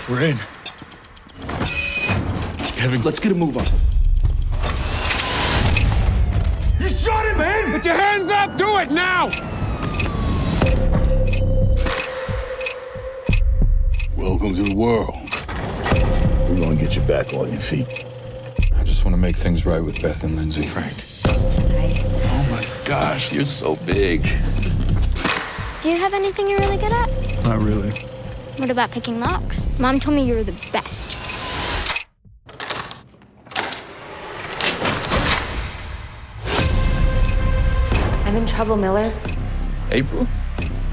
We're in. Kevin, let's get a move on. You shot him, man! Put your hands up! Do it now! Welcome to the world. We're gonna get you back on your feet. I just want to make things right with Beth and Lindsay. Frank. Oh my gosh, you're so big. Do you have anything you're really good at? Not really. What about picking locks? Mom told me you were the best. I'm in trouble, Miller. April?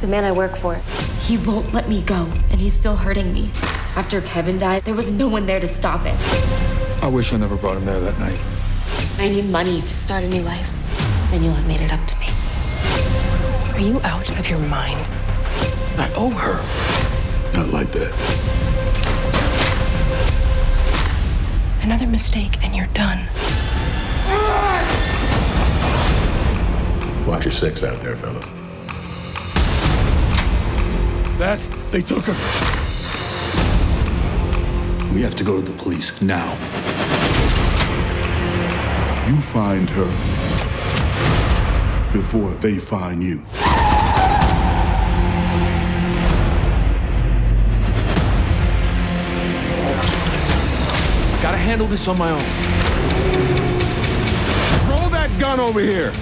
The man I work for. He won't let me go, and he's still hurting me. After Kevin died, there was no one there to stop it. I wish I never brought him there that night. I need money to start a new life. Then you'll have made it up to me. Are you out of your mind? I owe her. Not like that. Another mistake and you're done. Watch your six out there, fellas. Beth, they took her. We have to go to the police now. You find her before they find you. Gotta handle this on my own. Throw that gun over here!